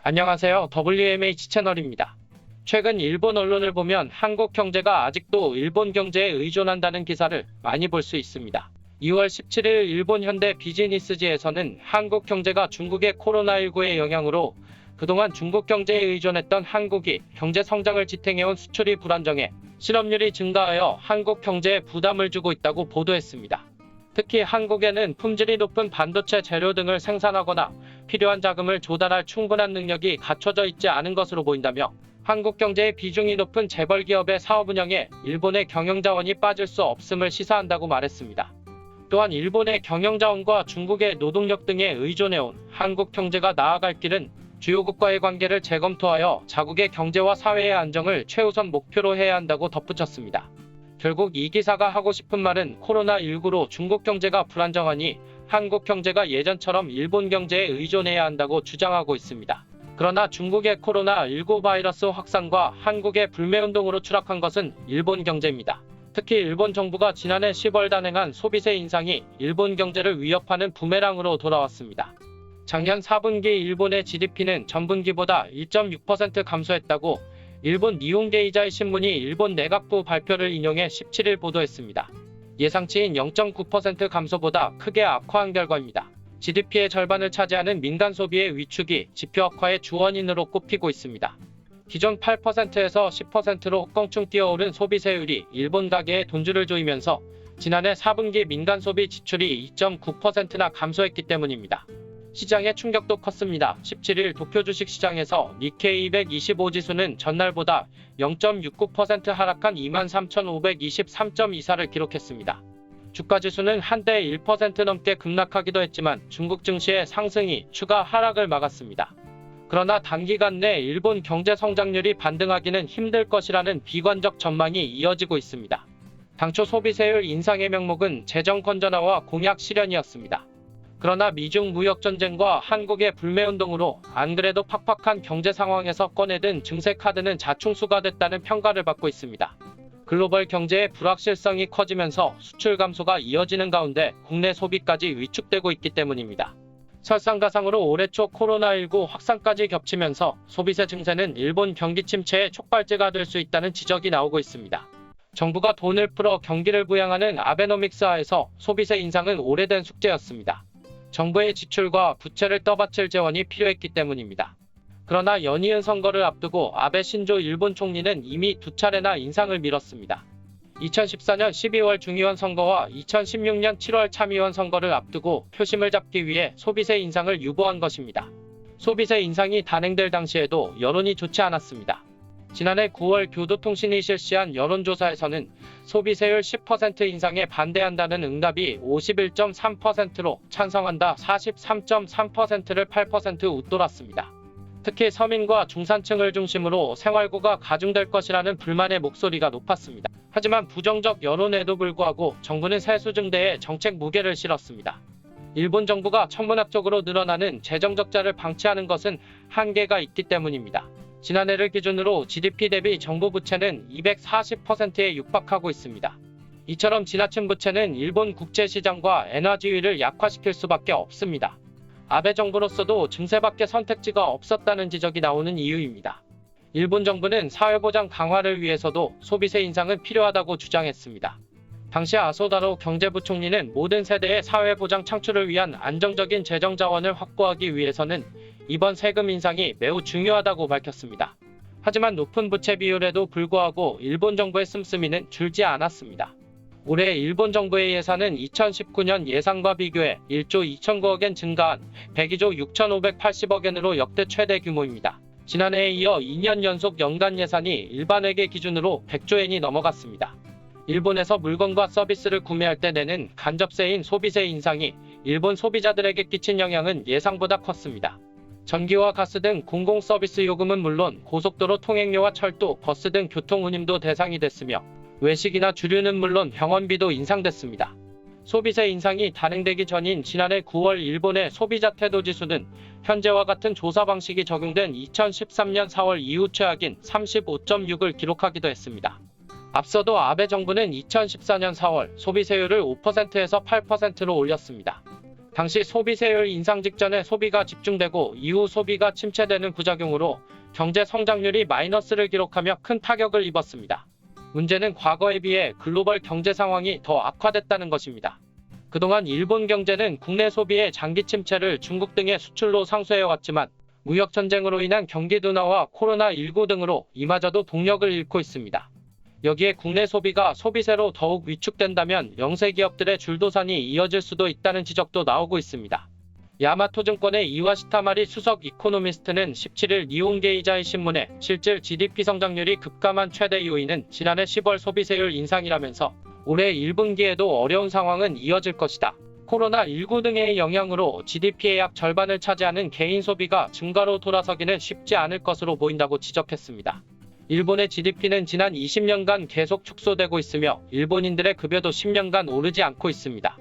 안녕하세요. WMH 채널입니다. 최근 일본 언론을 보면 한국 경제가 아직도 일본 경제에 의존한다는 기사를 많이 볼 수 있습니다. 2월 17일 일본 현대 비즈니스지에서는 한국 경제가 중국의 코로나19의 영향으로 그동안 중국 경제에 의존했던 한국이 경제 성장을 지탱해온 수출이 불안정해 실업률이 증가하여 한국 경제에 부담을 주고 있다고 보도했습니다. 특히 한국에는 품질이 높은 반도체 재료 등을 생산하거나 필요한 자금을 조달할 충분한 능력이 갖춰져 있지 않은 것으로 보인다며 한국 경제의 비중이 높은 재벌 기업의 사업 운영에 일본의 경영자원이 빠질 수 없음을 시사한다고 말했습니다. 또한 일본의 경영자원과 중국의 노동력 등에 의존해온 한국 경제가 나아갈 길은 주요국과의 관계를 재검토하여 자국의 경제와 사회의 안정을 최우선 목표로 해야 한다고 덧붙였습니다. 결국 이 기사가 하고 싶은 말은 코로나19로 중국 경제가 불안정하니 한국 경제가 예전처럼 일본 경제에 의존해야 한다고 주장하고 있습니다. 그러나 중국의 코로나19 바이러스 확산과 한국의 불매운동으로 추락한 것은 일본 경제입니다. 특히 일본 정부가 지난해 10월 단행한 소비세 인상이 일본 경제를 위협하는 부메랑으로 돌아왔습니다. 작년 4분기 일본의 GDP는 전분기보다 1.6% 감소했다고 일본 니혼게이자이 신문이 일본 내각부 발표를 인용해 17일 보도했습니다. 예상치인 0.9% 감소보다 크게 악화한 결과입니다. GDP의 절반을 차지하는 민간 소비의 위축이 지표 악화의 주원인으로 꼽히고 있습니다. 기존 8%에서 10%로 껑충 뛰어오른 소비세율이 일본 가계에 돈줄을 조이면서 지난해 4분기 민간 소비 지출이 2.9%나 감소했기 때문입니다. 시장의 충격도 컸습니다. 17일 도쿄 주식시장에서 니케이 225 지수는 전날보다 0.69% 하락한 23,523.24를 기록했습니다. 주가지수는 한때 1% 넘게 급락하기도 했지만 중국 증시의 상승이 추가 하락을 막았습니다. 그러나 단기간 내 일본 경제 성장률이 반등하기는 힘들 것이라는 비관적 전망이 이어지고 있습니다. 당초 소비세율 인상의 명목은 재정 건전화와 공약 실현이었습니다. 그러나 미중 무역전쟁과 한국의 불매운동으로 안 그래도 팍팍한 경제 상황에서 꺼내든 증세 카드는 자충수가 됐다는 평가를 받고 있습니다. 글로벌 경제의 불확실성이 커지면서 수출 감소가 이어지는 가운데 국내 소비까지 위축되고 있기 때문입니다. 설상가상으로 올해 초 코로나19 확산까지 겹치면서 소비세 증세는 일본 경기 침체의 촉발제가 될 수 있다는 지적이 나오고 있습니다. 정부가 돈을 풀어 경기를 부양하는 아베노믹스 하에서 소비세 인상은 오래된 숙제였습니다. 정부의 지출과 부채를 떠받칠 재원이 필요했기 때문입니다. 그러나 연이은 선거를 앞두고 아베 신조 일본 총리는 이미 두 차례나 인상을 미뤘습니다. 2014년 12월 중의원 선거와 2016년 7월 참의원 선거를 앞두고 표심을 잡기 위해 소비세 인상을 유보한 것입니다. 소비세 인상이 단행될 당시에도 여론이 좋지 않았습니다. 지난해 9월 교도통신이 실시한 여론조사에서는 소비세율 10% 인상에 반대한다는 응답이 51.3%로 찬성한다 43.3%를 8% 웃돌았습니다. 특히 서민과 중산층을 중심으로 생활고가 가중될 것이라는 불만의 목소리가 높았습니다. 하지만 부정적 여론에도 불구하고 정부는 세수 증대에 정책 무게를 실었습니다. 일본 정부가 천문학적으로 늘어나는 재정 적자를 방치하는 것은 한계가 있기 때문입니다. 지난해를 기준으로 GDP 대비 정부 부채는 240%에 육박하고 있습니다. 이처럼 지나친 부채는 일본 국제시장과 엔화지위를 약화시킬 수밖에 없습니다. 아베 정부로서도 증세밖에 선택지가 없었다는 지적이 나오는 이유입니다. 일본 정부는 사회보장 강화를 위해서도 소비세 인상은 필요하다고 주장했습니다. 당시 아소다로 경제부총리는 모든 세대의 사회보장 창출을 위한 안정적인 재정 자원을 확보하기 위해서는 이번 세금 인상이 매우 중요하다고 밝혔습니다. 하지만 높은 부채 비율에도 불구하고 일본 정부의 씀씀이는 줄지 않았습니다. 올해 일본 정부의 예산은 2019년 예상과 비교해 1조 2,009억엔 증가한 102조 6,580억엔으로 역대 최대 규모입니다. 지난해에 이어 2년 연속 연간 예산이 일반회계 기준으로 100조엔이 넘어갔습니다. 일본에서 물건과 서비스를 구매할 때 내는 간접세인 소비세 인상이 일본 소비자들에게 끼친 영향은 예상보다 컸습니다. 전기와 가스 등 공공서비스 요금은 물론 고속도로 통행료와 철도, 버스 등 교통운임도 대상이 됐으며 외식이나 주류는 물론 병원비도 인상됐습니다. 소비세 인상이 단행되기 전인 지난해 9월 일본의 소비자 태도지수는 현재와 같은 조사 방식이 적용된 2013년 4월 이후 최악인 35.6을 기록하기도 했습니다. 앞서도 아베 정부는 2014년 4월 소비세율을 5%에서 8%로 올렸습니다. 당시 소비세율 인상 직전에 소비가 집중되고 이후 소비가 침체되는 부작용으로 경제 성장률이 마이너스를 기록하며 큰 타격을 입었습니다. 문제는 과거에 비해 글로벌 경제 상황이 더 악화됐다는 것입니다. 그동안 일본 경제는 국내 소비의 장기 침체를 중국 등의 수출로 상쇄해왔지만 무역 전쟁으로 인한 경기 둔화와 코로나19 등으로 이마저도 동력을 잃고 있습니다. 여기에 국내 소비가 소비세로 더욱 위축된다면 영세 기업들의 줄도산이 이어질 수도 있다는 지적도 나오고 있습니다. 야마토증권의 이와시타마리 수석 이코노미스트는 17일 니혼게이자이 신문에 실질 GDP 성장률이 급감한 최대 요인은 지난해 10월 소비세율 인상이라면서 올해 1분기에도 어려운 상황은 이어질 것이다. 코로나19 등의 영향으로 GDP의 약 절반을 차지하는 개인 소비가 증가로 돌아서기는 쉽지 않을 것으로 보인다고 지적했습니다. 일본의 GDP는 지난 20년간 계속 축소되고 있으며 일본인들의 급여도 10년간 오르지 않고 있습니다.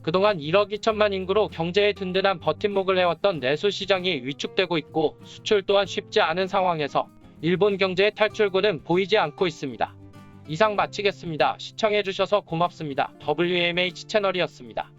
그동안 1억 2천만 인구로 경제에 든든한 버팀목을 해왔던 내수 시장이 위축되고 있고 수출 또한 쉽지 않은 상황에서 일본 경제의 탈출구는 보이지 않고 있습니다. 이상 마치겠습니다. 시청해주셔서 고맙습니다. WMH 채널이었습니다.